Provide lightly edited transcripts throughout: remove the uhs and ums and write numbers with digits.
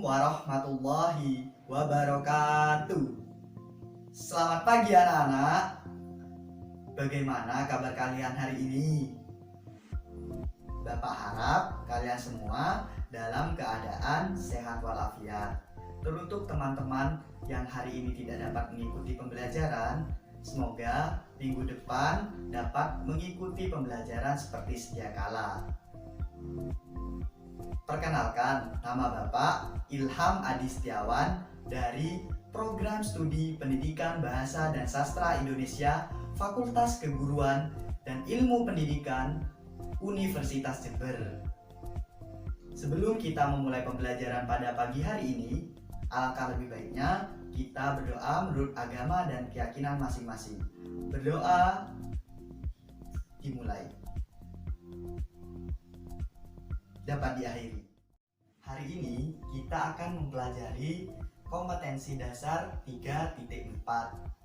warahmatullahi wabarakatuh. Selamat pagi anak-anak. Bagaimana kabar kalian hari ini? Bapak harap kalian semua dalam keadaan sehat walafiat. Teruntuk teman-teman yang hari ini tidak dapat mengikuti pembelajaran, semoga minggu depan dapat mengikuti pembelajaran seperti sedia kala. Perkenalkan, nama Bapak Ilham Adi Setiawan dari Program Studi Pendidikan Bahasa dan Sastra Indonesia Fakultas Keguruan dan Ilmu Pendidikan Universitas Jember. Sebelum kita memulai pembelajaran pada pagi hari ini, alangkah lebih baiknya kita berdoa menurut agama dan keyakinan masing-masing. Berdoa dimulai. Dapat diakhiri. Hari ini kita akan mempelajari kompetensi dasar 3.4,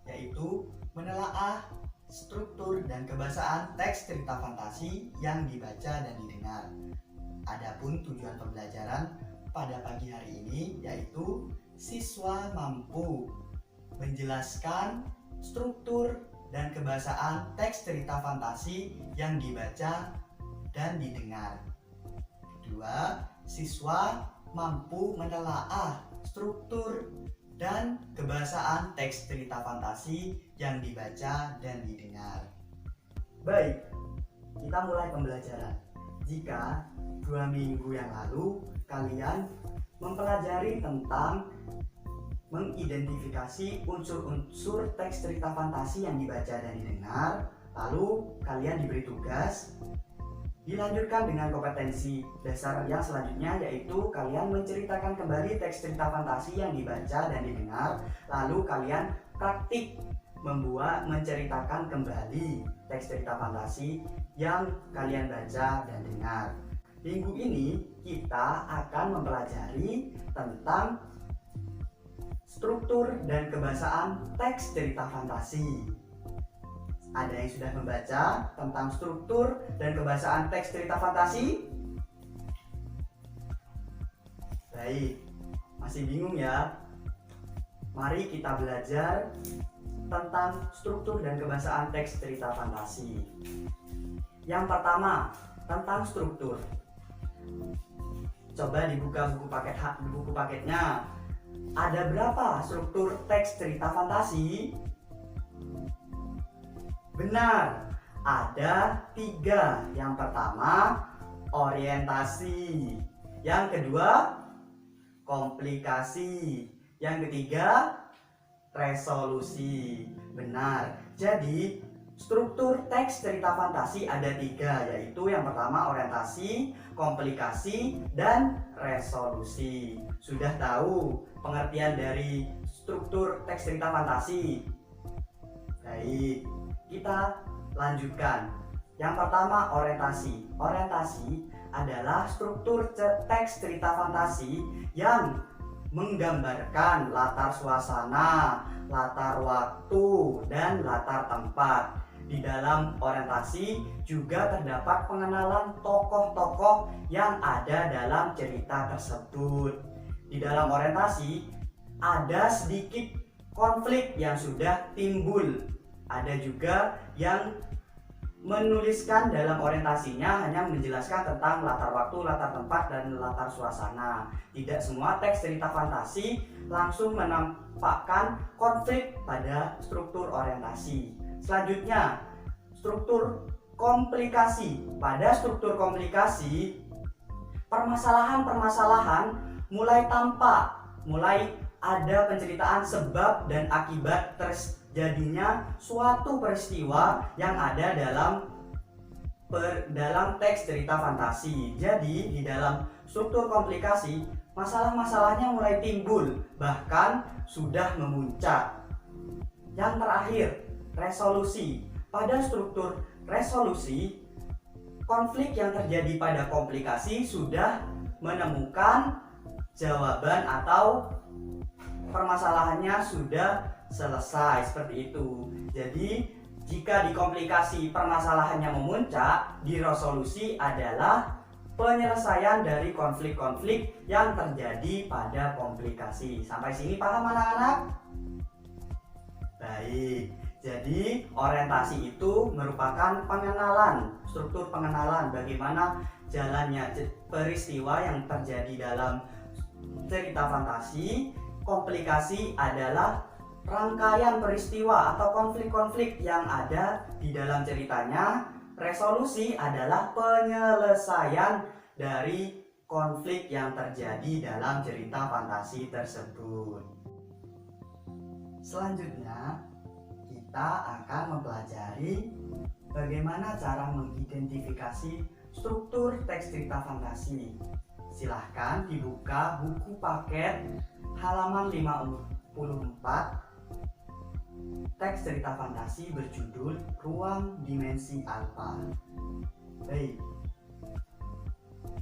yaitu menelaah struktur dan kebahasaan teks cerita fantasi yang dibaca dan didengar. Adapun tujuan pembelajaran pada pagi hari ini yaitu siswa mampu menjelaskan struktur dan kebahasaan teks cerita fantasi yang dibaca dan didengar. Kedua, siswa mampu menelaah struktur dan kebahasaan teks cerita fantasi yang dibaca dan didengar. Baik, kita mulai pembelajaran. Jika 2 minggu yang lalu kalian mempelajari tentang mengidentifikasi unsur-unsur teks cerita fantasi yang dibaca dan didengar, lalu kalian diberi tugas dilanjutkan dengan kompetensi dasar yang selanjutnya, yaitu kalian menceritakan kembali teks cerita fantasi yang dibaca dan didengar, lalu kalian praktik menceritakan kembali teks cerita fantasi yang kalian baca dan dengar. Minggu ini kita akan mempelajari tentang struktur dan kebahasaan teks cerita fantasi. Ada yang sudah membaca tentang struktur dan kebahasaan teks cerita fantasi? Baik, masih bingung ya? Mari kita belajar tentang struktur dan kebahasaan teks cerita fantasi. Yang pertama, tentang struktur. Coba dibuka buku paketnya. Ada berapa struktur teks cerita fantasi? Benar, ada 3. Yang pertama, orientasi. Yang kedua, komplikasi. Yang ketiga, resolusi. Benar. Jadi, struktur teks cerita fantasi ada 3, yaitu yang pertama orientasi, komplikasi, dan resolusi. Sudah tahu pengertian dari struktur teks cerita fantasi? Baik, kita lanjutkan. Yang pertama, orientasi. Orientasi adalah struktur teks cerita fantasi yang menggambarkan latar suasana, latar waktu, dan latar tempat. Di dalam orientasi juga terdapat pengenalan tokoh-tokoh yang ada dalam cerita tersebut. Di dalam orientasi ada sedikit konflik yang sudah timbul. Ada juga yang menuliskan dalam orientasinya hanya menjelaskan tentang latar waktu, latar tempat, dan latar suasana. Tidak semua teks cerita fantasi langsung menampakkan konflik pada struktur orientasi. Selanjutnya, struktur komplikasi. Pada struktur komplikasi, permasalahan-permasalahan mulai tampak, mulai ada penceritaan sebab dan akibat terjadinya suatu peristiwa yang ada dalam teks cerita fantasi. Jadi di dalam struktur komplikasi, masalah-masalahnya mulai timbul, bahkan sudah memuncak. Yang terakhir, resolusi. Pada struktur resolusi, konflik yang terjadi pada komplikasi sudah menemukan jawaban atau permasalahannya sudah selesai, seperti itu. Jadi jika di komplikasi permasalahannya memuncak, di resolusi adalah penyelesaian dari konflik-konflik yang terjadi pada komplikasi. Sampai sini paham anak-anak? Baik, jadi orientasi itu merupakan pengenalan, struktur pengenalan bagaimana jalannya peristiwa yang terjadi dalam cerita fantasi. Komplikasi adalah rangkaian peristiwa atau konflik-konflik yang ada di dalam ceritanya. Resolusi adalah penyelesaian dari konflik yang terjadi dalam cerita fantasi tersebut. Selanjutnya, kita akan mempelajari bagaimana cara mengidentifikasi struktur teks cerita fantasi. Silahkan dibuka buku paket halaman 54, teks cerita fantasi berjudul Ruang Dimensi Alfa. Baik,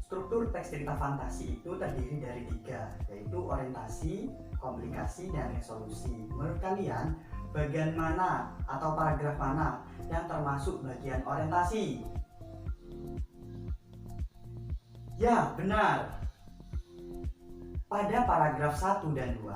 struktur teks cerita fantasi itu terdiri dari 3, yaitu orientasi, komplikasi, dan resolusi. Menurut kalian, bagian mana atau paragraf mana yang termasuk bagian orientasi? Ya, benar. Pada paragraf 1 dan 2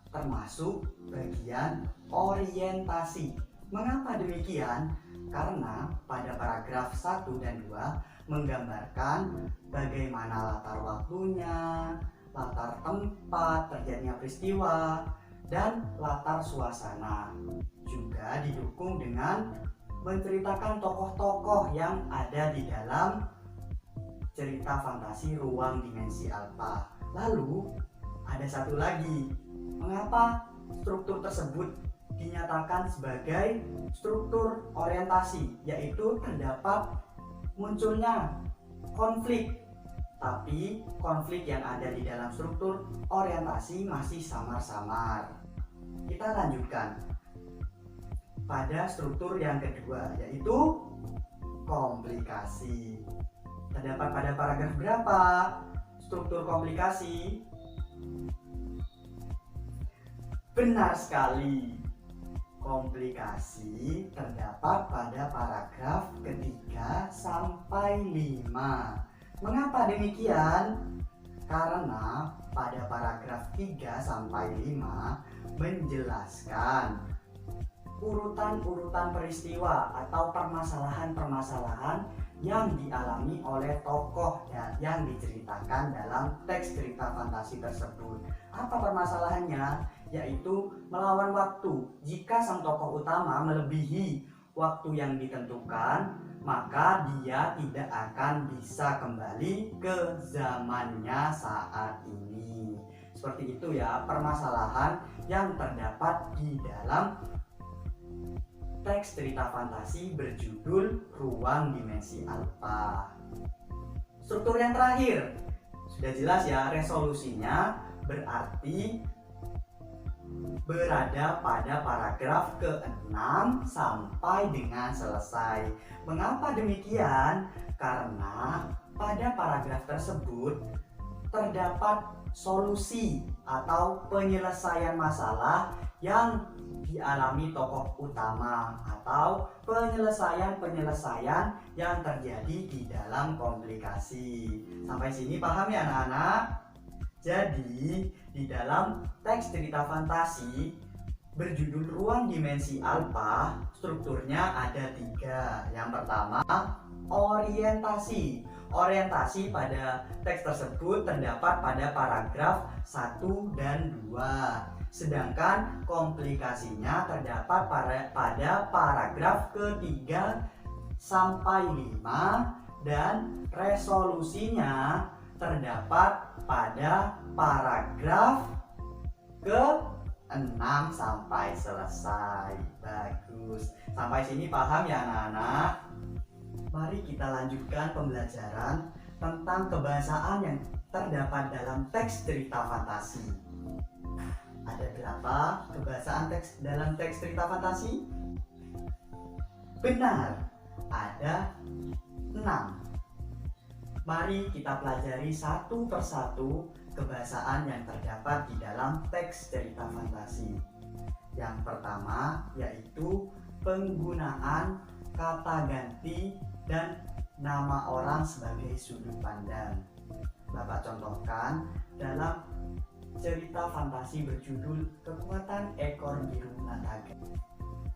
termasuk bagian orientasi. Mengapa demikian? Karena pada paragraf 1 dan 2 menggambarkan bagaimana latar waktunya, latar tempat terjadinya peristiwa, dan latar suasana. Juga didukung dengan menceritakan tokoh-tokoh yang ada di dalam cerita fantasi Ruang Dimensi Alfa. Lalu ada satu lagi, mengapa struktur tersebut dinyatakan sebagai struktur orientasi, yaitu terdapat munculnya konflik, tapi konflik yang ada di dalam struktur orientasi masih samar-samar. Kita lanjutkan pada struktur yang kedua, yaitu komplikasi. Terdapat pada paragraf berapa struktur komplikasi? Benar sekali, komplikasi terdapat pada paragraf ketiga sampai 5. Mengapa demikian? Karena pada paragraf 3 sampai 5 menjelaskan urutan-urutan peristiwa atau permasalahan-permasalahan yang dialami oleh tokoh yang diceritakan dalam teks cerita fantasi tersebut. Apa permasalahannya? Yaitu melawan waktu. Jika sang tokoh utama melebihi waktu yang ditentukan, maka dia tidak akan bisa kembali ke zamannya saat ini. Seperti itu ya, permasalahan yang terdapat di dalam teks cerita fantasi berjudul Ruang Dimensi Alfa. Struktur yang terakhir, sudah jelas ya, resolusinya berarti berada pada paragraf ke-6 sampai dengan selesai. Mengapa demikian? Karena pada paragraf tersebut terdapat solusi atau penyelesaian masalah yang dialami tokoh utama atau penyelesaian-penyelesaian yang terjadi di dalam komplikasi. Sampai sini paham ya anak-anak? Jadi di dalam teks cerita fantasi berjudul Ruang Dimensi Alfa, strukturnya ada 3. Yang pertama, orientasi. Orientasi pada teks tersebut terdapat pada paragraf 1 dan 2. Sedangkan komplikasinya terdapat pada paragraf ketiga sampai 5 dan resolusinya terdapat pada paragraf ke-6 sampai selesai. Bagus. Sampai sini paham ya anak-anak? Mari kita lanjutkan pembelajaran tentang kebahasaan yang terdapat dalam teks cerita fantasi. Ada berapa kebahasaan teks dalam teks cerita fantasi? Benar, ada 6. Mari kita pelajari satu persatu kebahasaan yang terdapat di dalam teks cerita fantasi. Yang pertama yaitu penggunaan kata ganti dan nama orang sebagai sudut pandang. Bapak contohkan dalam cerita fantasi berjudul Kekuatan Ekor Biru Nataga.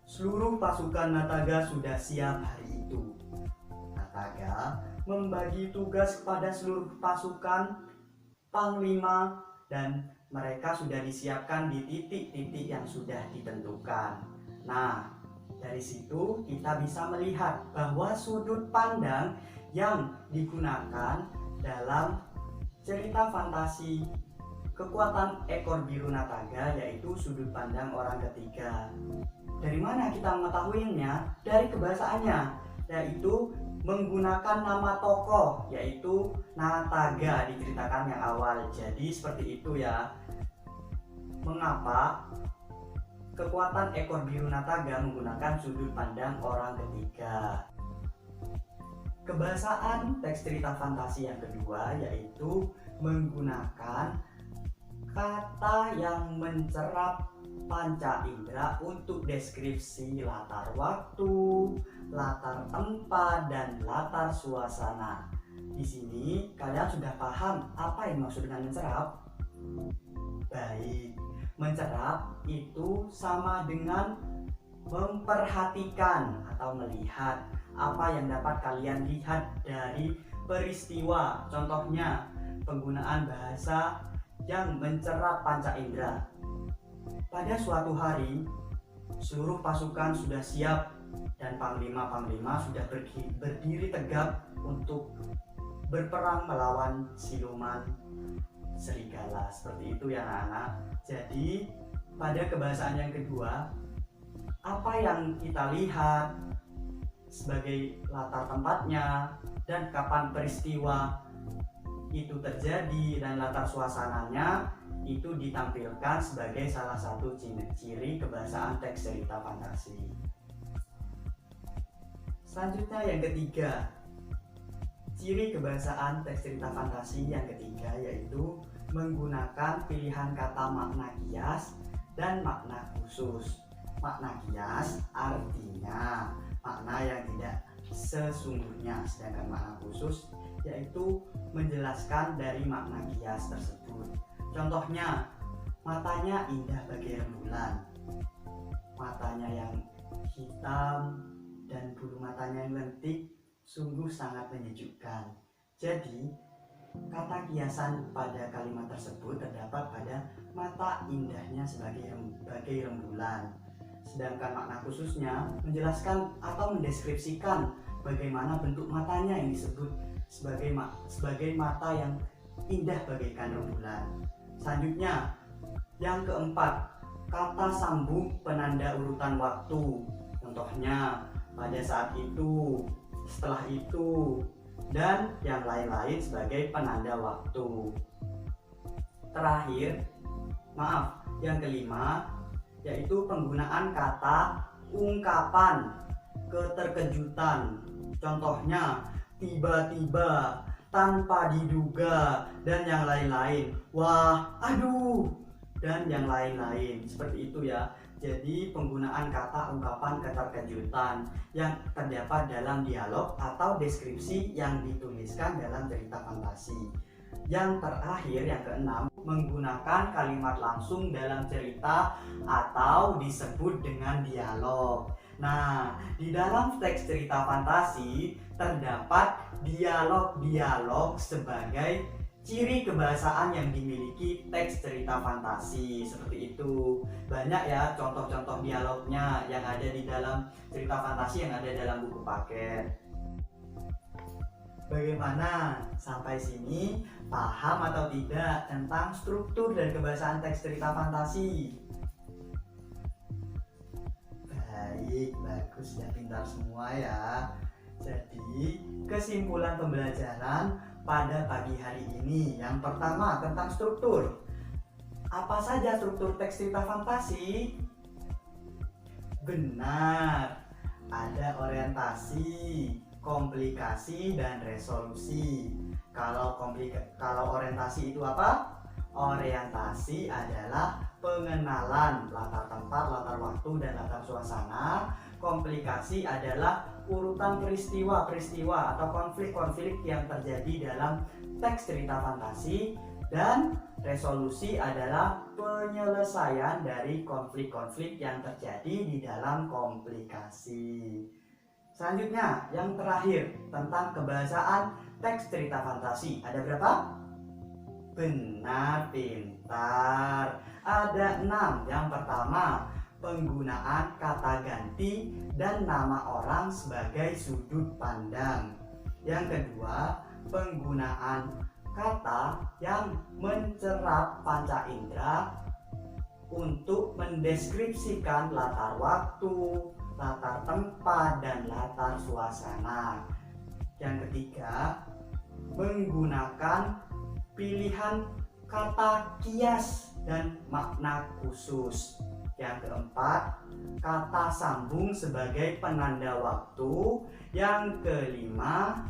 Seluruh pasukan Nataga sudah siap hari itu. Nataga membagi tugas kepada seluruh pasukan panglima dan mereka sudah disiapkan di titik-titik yang sudah ditentukan. Nah, dari situ kita bisa melihat bahwa sudut pandang yang digunakan dalam cerita fantasi Kekuatan Ekor Biru Nataga yaitu sudut pandang orang ketiga. Dari mana kita mengetahuinya? Dari kebahasaannya, yaitu menggunakan nama tokoh yaitu Nataga diceritakan yang awal. Jadi seperti itu ya. Mengapa Kekuatan Ekor Biru Nataga menggunakan sudut pandang orang ketiga? Kebahasaan teks cerita fantasi yang kedua yaitu menggunakan kata yang mencerap panca indera untuk deskripsi latar waktu, latar tempat, dan latar suasana. Di sini kalian sudah paham apa yang maksud dengan mencerap? Baik, mencerap itu sama dengan memperhatikan atau melihat apa yang dapat kalian lihat dari peristiwa. Contohnya, penggunaan bahasa yang mencerap panca indera. Pada suatu hari, seluruh pasukan sudah siap dan panglima-panglima sudah berdiri tegap untuk berperang melawan siluman serigala. Seperti itu ya anak-anak. Jadi pada kebahasaan yang kedua, apa yang kita lihat sebagai latar tempatnya dan kapan peristiwa itu terjadi dan latar suasananya itu ditampilkan sebagai salah satu ciri kebahasaan teks cerita fantasi. Selanjutnya yang ketiga, ciri kebahasaan teks cerita fantasi yang ketiga yaitu menggunakan pilihan kata makna kias dan makna khusus. Makna kias artinya makna yang tidak sesungguhnya, sedangkan makna khusus yaitu menjelaskan dari makna kias tersebut. Contohnya, matanya indah bagai rembulan, matanya yang hitam dan bulu matanya yang lentik sungguh sangat menyejukkan. Jadi, kata kiasan pada kalimat tersebut terdapat pada mata indahnya sebagai rembulan. Sedangkan makna khususnya menjelaskan atau mendeskripsikan bagaimana bentuk matanya yang disebut sebagai mata yang indah bagaikan rembulan. Selanjutnya, yang keempat, kata sambung penanda urutan waktu. Contohnya, pada saat itu, setelah itu, dan yang lain-lain sebagai penanda waktu. Terakhir, yang kelima, yaitu penggunaan kata ungkapan keterkejutan. Contohnya, tiba-tiba, tanpa diduga, dan yang lain-lain. Wah, aduh, dan yang lain-lain. Seperti itu ya. Jadi penggunaan kata ungkapan keterkejutan yang terdapat dalam dialog atau deskripsi yang dituliskan dalam cerita fantasi. Yang terakhir, yang keenam, menggunakan kalimat langsung dalam cerita atau disebut dengan dialog. Nah, di dalam teks cerita fantasi terdapat dialog-dialog sebagai ciri kebahasaan yang dimiliki teks cerita fantasi. Seperti itu. Banyak ya contoh-contoh dialognya yang ada di dalam cerita fantasi yang ada dalam buku paket. Bagaimana? Sampai sini paham atau tidak tentang struktur dan kebahasaan teks cerita fantasi? Baik, bagus ya, pintar semua ya. Jadi, kesimpulan pembelajaran pada pagi hari ini. Yang pertama, tentang struktur. Apa saja struktur teks cerita fantasi? Benar, ada orientasi, komplikasi, dan resolusi. Kalau orientasi itu apa? Orientasi adalah pengenalan latar tempat, latar waktu, dan latar suasana. komplikasi adalah urutan peristiwa-peristiwa atau konflik-konflik yang terjadi dalam teks cerita fantasi, dan resolusi adalah penyelesaian dari konflik-konflik yang terjadi di dalam komplikasi. Selanjutnya, yang terakhir tentang kebahasaan teks cerita fantasi. Ada berapa? Benar, pintar. Ada 6. Yang pertama, penggunaan kata ganti dan nama orang sebagai sudut pandang. Yang kedua, penggunaan kata yang mencerap panca indera untuk mendeskripsikan latar waktu, latar tempat, dan latar suasana. Yang ketiga, menggunakan pilihan kata kias dan makna khusus. Yang keempat, kata sambung sebagai penanda waktu. Yang kelima,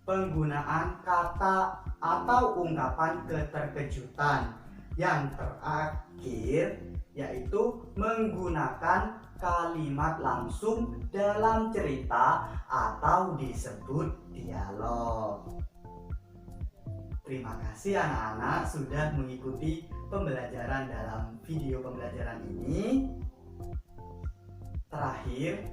penggunaan kata atau ungkapan keterkejutan. Yang terakhir yaitu menggunakan kalimat langsung dalam cerita atau disebut dialog. Terima kasih anak-anak sudah mengikuti pembelajaran dalam video pembelajaran ini. Terakhir,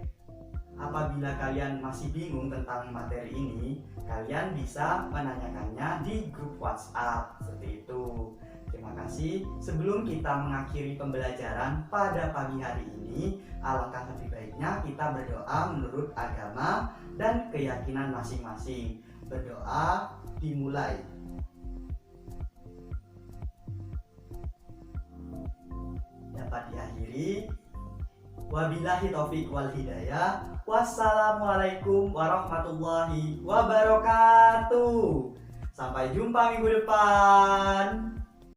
apabila kalian masih bingung tentang materi ini, kalian bisa menanyakannya di grup WhatsApp seperti itu. Terima kasih. Sebelum kita mengakhiri pembelajaran pada pagi hari ini, alangkah lebih baiknya kita berdoa menurut agama dan keyakinan masing-masing. Berdoa dimulai. Dapat diakhiri. Wabillahi taufiq wal hidayah. Wassalamualaikum warahmatullahi wabarakatuh. Sampai jumpa minggu depan.